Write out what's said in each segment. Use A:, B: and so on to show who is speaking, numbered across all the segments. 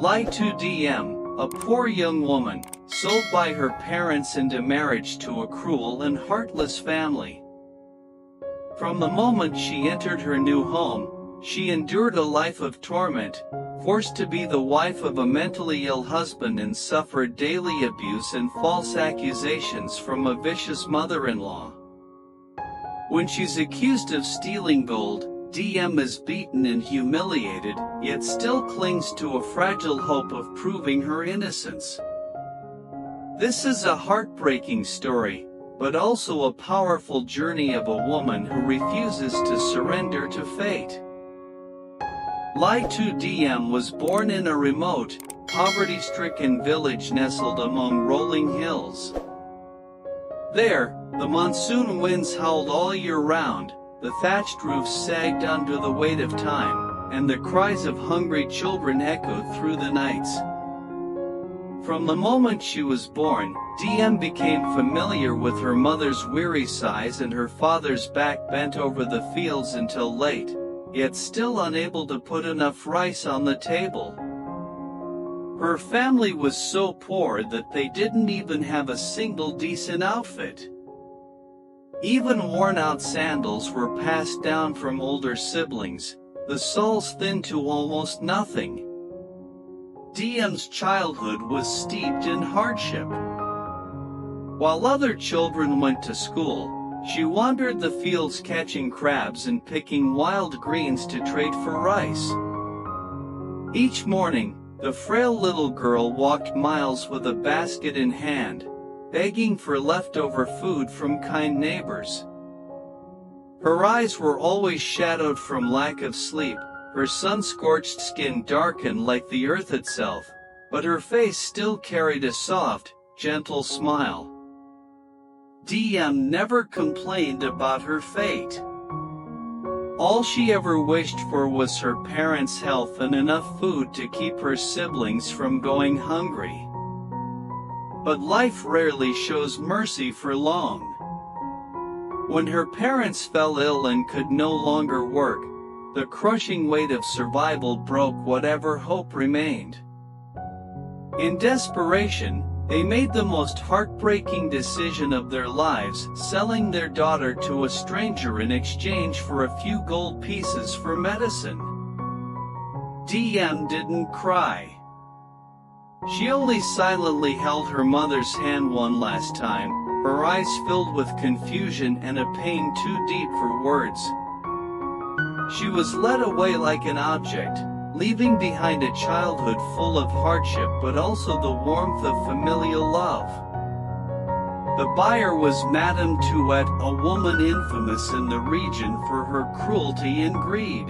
A: Ly Tu Diem, a poor young woman, sold by her parents into marriage to a cruel and heartless family. From the moment she entered her new home, she endured a life of torment, forced to be the wife of a mentally ill husband and suffered daily abuse and false accusations from a vicious mother-in-law. When she's accused of stealing gold, Diem is beaten and humiliated, yet still clings to a fragile hope of proving her innocence. This is a heartbreaking story, but also a powerful journey of a woman who refuses to surrender to fate. Ly Tu Diem was born in a remote, poverty-stricken village nestled among rolling hills. There, the monsoon winds howled all year round, the thatched roofs sagged under the weight of time, and the cries of hungry children echoed through the nights. From the moment she was born, Diem became familiar with her mother's weary sighs and her father's back bent over the fields until late, yet still unable to put enough rice on the table. Her family was so poor that they didn't even have a single decent outfit. Even worn-out sandals were passed down from older siblings, the soles thin to almost nothing. Diem's childhood was steeped in hardship. While other children went to school, she wandered the fields catching crabs and picking wild greens to trade for rice. Each morning, the frail little girl walked miles with a basket in hand, begging for leftover food from kind neighbors. Her eyes were always shadowed from lack of sleep, her sun-scorched skin darkened like the earth itself, but her face still carried a soft, gentle smile. Diem never complained about her fate. All she ever wished for was her parents' health and enough food to keep her siblings from going hungry. But life rarely shows mercy for long. When her parents fell ill and could no longer work, the crushing weight of survival broke whatever hope remained. In desperation, they made the most heartbreaking decision of their lives, selling their daughter to a stranger in exchange for a few gold pieces for medicine. Diem didn't cry. She only silently held her mother's hand one last time, her eyes filled with confusion and a pain too deep for words. She was led away like an object, leaving behind a childhood full of hardship but also the warmth of familial love. The buyer was Madame Tuet, a woman infamous in the region for her cruelty and greed.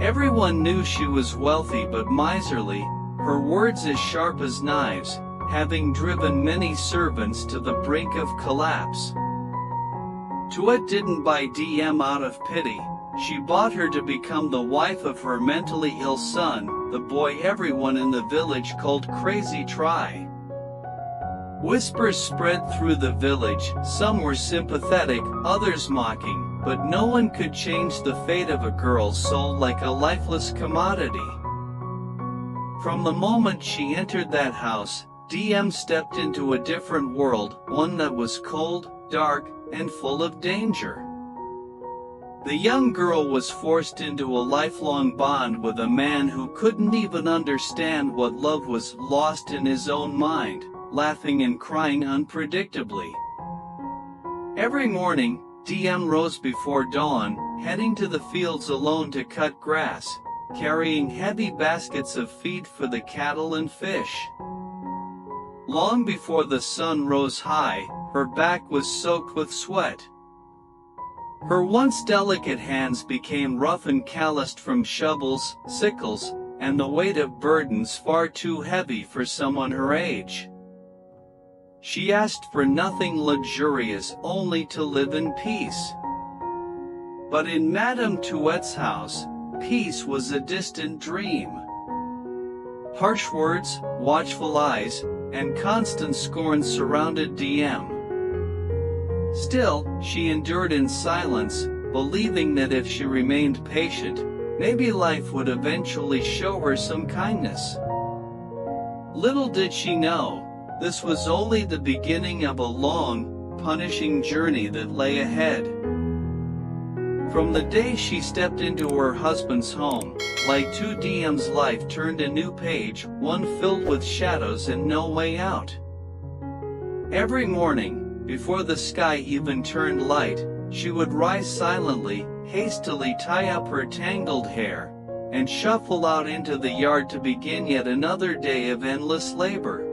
A: Everyone knew she was wealthy but miserly, her words as sharp as knives, having driven many servants to the brink of collapse. Tuet didn't buy Diem out of pity. She bought her to become the wife of her mentally ill son, the boy everyone in the village called Crazy Try. Whispers spread through the village, some were sympathetic, others mocking, but no one could change the fate of a girl sold like a lifeless commodity. From the moment she entered that house, Diem stepped into a different world, one that was cold, dark, and full of danger. The young girl was forced into a lifelong bond with a man who couldn't even understand what love was, lost in his own mind, laughing and crying unpredictably. Every morning, Diem rose before dawn, heading to the fields alone to cut grass, carrying heavy baskets of feed for the cattle and fish. Long before the sun rose high, her back was soaked with sweat. Her once delicate hands became rough and calloused from shovels, sickles, and the weight of burdens far too heavy for someone her age. She asked for nothing luxurious, only to live in peace. But in Madame Tuet's house, peace was a distant dream. Harsh words, watchful eyes, and constant scorn surrounded Diem. Still, she endured in silence, believing that if she remained patient, maybe life would eventually show her some kindness. Little did she know, this was only the beginning of a long, punishing journey that lay ahead. From the day she stepped into her husband's home, Ly Tu Diem's life turned a new page, one filled with shadows and no way out. Every morning, before the sky even turned light, she would rise silently, hastily tie up her tangled hair, and shuffle out into the yard to begin yet another day of endless labor.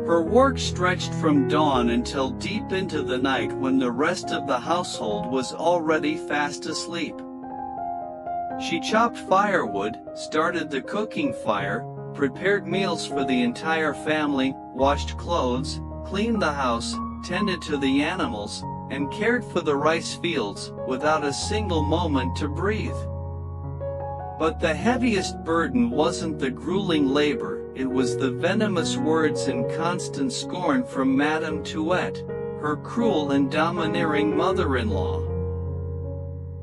A: Her work stretched from dawn until deep into the night when the rest of the household was already fast asleep. She chopped firewood, started the cooking fire, prepared meals for the entire family, washed clothes, cleaned the house, tended to the animals, and cared for the rice fields, without a single moment to breathe. But the heaviest burden wasn't the grueling labor, it was the venomous words and constant scorn from Madame Tuet, her cruel and domineering mother-in-law.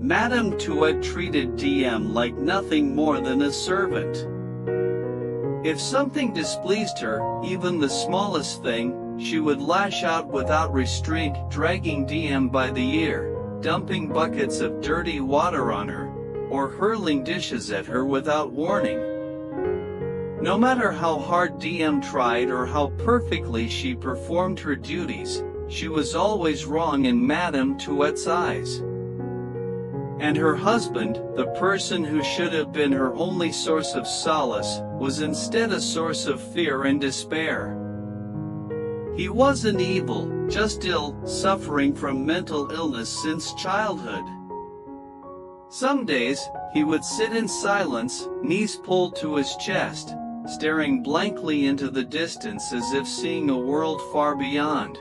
A: Madame Tuet treated Diem like nothing more than a servant. If something displeased her, even the smallest thing, she would lash out without restraint, dragging Diem by the ear, dumping buckets of dirty water on her, or hurling dishes at her without warning. No matter how hard Diem tried or how perfectly she performed her duties, she was always wrong in Madame Tuet's eyes. And her husband, the person who should have been her only source of solace, was instead a source of fear and despair. He wasn't evil, just ill, suffering from mental illness since childhood. Some days, he would sit in silence, knees pulled to his chest, staring blankly into the distance as if seeing a world far beyond.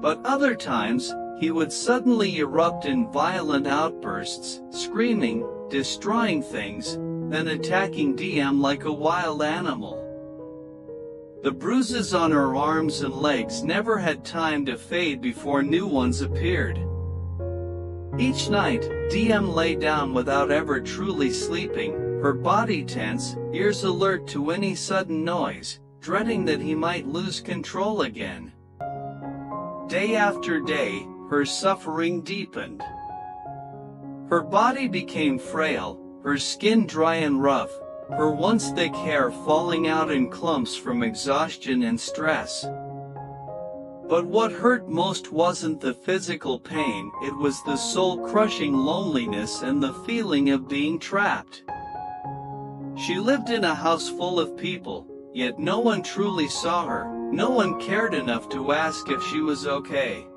A: But other times, he would suddenly erupt in violent outbursts, screaming, destroying things, then attacking Diem like a wild animal. The bruises on her arms and legs never had time to fade before new ones appeared. Each night, Diem lay down without ever truly sleeping, her body tense, ears alert to any sudden noise, dreading that he might lose control again. Day after day, her suffering deepened. Her body became frail, her skin dry and rough, her once thick hair falling out in clumps from exhaustion and stress. But what hurt most wasn't the physical pain, it was the soul-crushing loneliness and the feeling of being trapped. She lived in a house full of people, yet no one truly saw her, no one cared enough to ask if she was okay.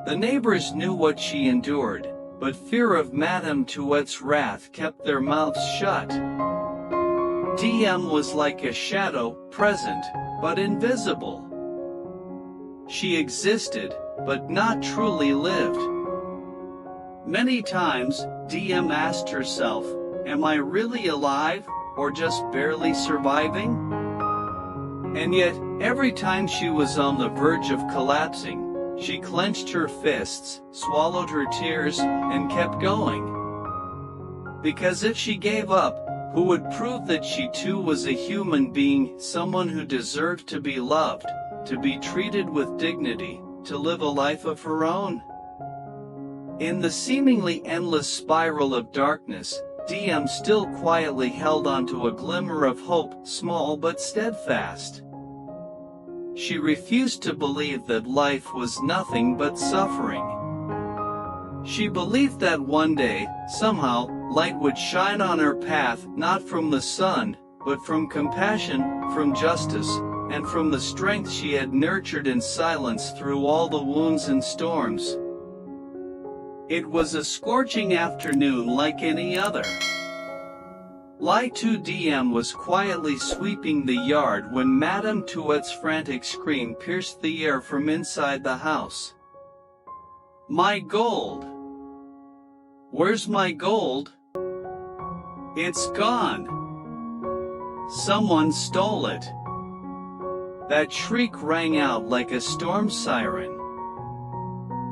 A: The neighbors knew what she endured, but fear of Madame Tuet's wrath kept their mouths shut. Diem was like a shadow, present, but invisible. She existed, but not truly lived. Many times, Diem asked herself, am I really alive, or just barely surviving? And yet, every time she was on the verge of collapsing, she clenched her fists, swallowed her tears, and kept going. Because if she gave up, who would prove that she too was a human being, someone who deserved to be loved, to be treated with dignity, to live a life of her own? In the seemingly endless spiral of darkness, Diem still quietly held onto a glimmer of hope, small but steadfast. She refused to believe that life was nothing but suffering. She believed that one day, somehow, light would shine on her path, not from the sun, but from compassion, from justice, and from the strength she had nurtured in silence through all the wounds and storms. It was a scorching afternoon like any other. Ly Tu Diem was quietly sweeping the yard when Madame Tuet's frantic scream pierced the air from inside the house. My gold! Where's my gold? It's gone! Someone stole it! That shriek rang out like a storm siren.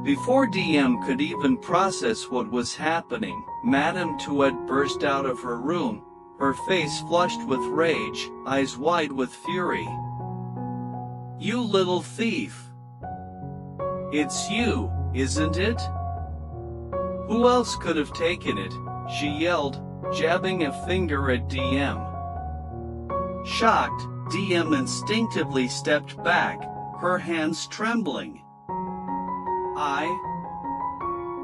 A: Before Diem could even process what was happening, Madame Tuat burst out of her room, her face flushed with rage, eyes wide with fury. "You little thief! It's you, isn't it? Who else could have taken it?" she yelled, jabbing a finger at Diem. Shocked, Diem instinctively stepped back, her hands trembling.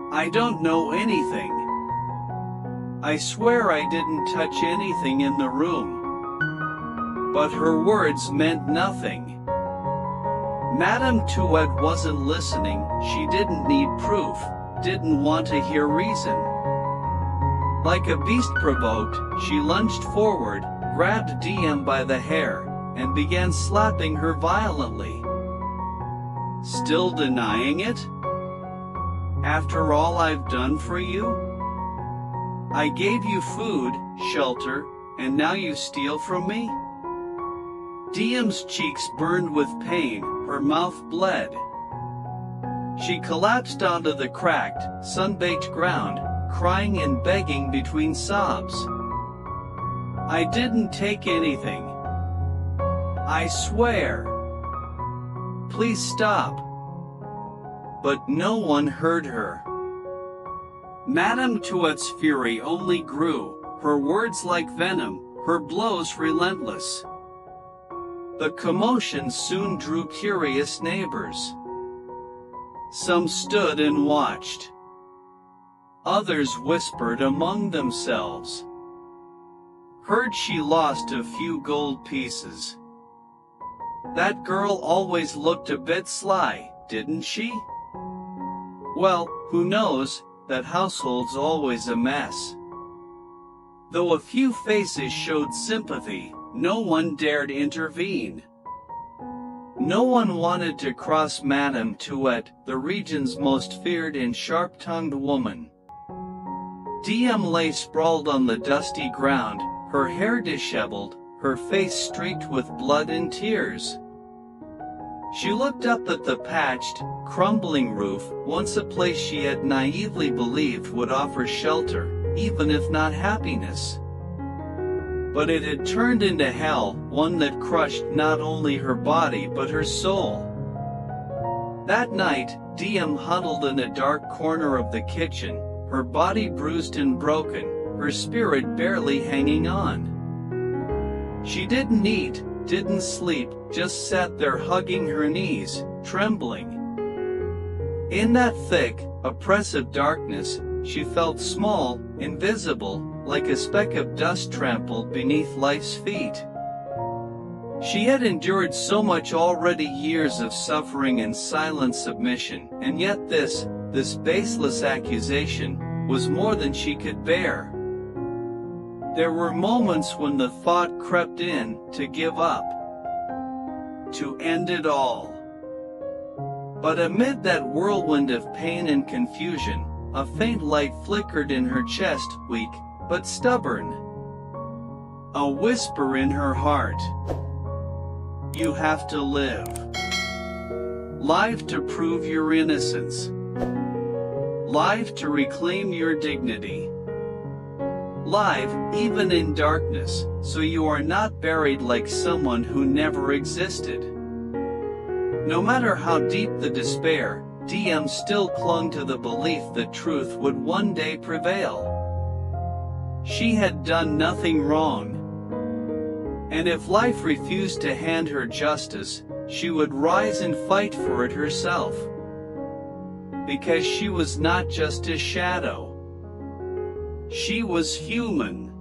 A: I don't know anything. I swear I didn't touch anything in the room." But her words meant nothing. Madame Tuat wasn't listening, she didn't need proof, didn't want to hear reason. Like a beast provoked, she lunged forward, grabbed Diem by the hair, and began slapping her violently. "Still denying it? After all I've done for you? I gave you food, shelter, and now you steal from me?" Diem's cheeks burned with pain, her mouth bled. She collapsed onto the cracked, sun-baked ground, crying and begging between sobs. "I didn't take anything. I swear. Please stop." But no one heard her. Madame Tuat's fury only grew, her words like venom, her blows relentless. The commotion soon drew curious neighbors. Some stood and watched. Others whispered among themselves. Heard she lost a few gold pieces. That girl always looked a bit sly, didn't she? Well, who knows, that household's always a mess. Though a few faces showed sympathy, no one dared intervene. No one wanted to cross Madame Tuat, the region's most feared and sharp-tongued woman. Diem lay sprawled on the dusty ground, her hair disheveled, her face streaked with blood and tears. She looked up at the patched, crumbling roof, once a place she had naively believed would offer shelter, even if not happiness. But it had turned into hell, one that crushed not only her body but her soul. That night, Diem huddled in a dark corner of the kitchen, her body bruised and broken, her spirit barely hanging on. She didn't eat, didn't sleep, just sat there hugging her knees, trembling. In that thick, oppressive darkness, she felt small, invisible, like a speck of dust trampled beneath life's feet. She had endured so much already, years of suffering and silent submission, and yet this baseless accusation, was more than she could bear. There were moments when the thought crept in, to give up. To end it all. But amid that whirlwind of pain and confusion, a faint light flickered in her chest, weak, but stubborn. A whisper in her heart. You have to live. Live to prove your innocence. Live to reclaim your dignity. Live, even in darkness, so you are not buried like someone who never existed. No matter how deep the despair, Diem still clung to the belief that truth would one day prevail. She had done nothing wrong. And if life refused to hand her justice, she would rise and fight for it herself. Because she was not just a shadow. She was human.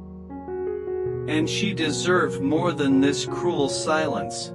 A: And she deserved more than this cruel silence.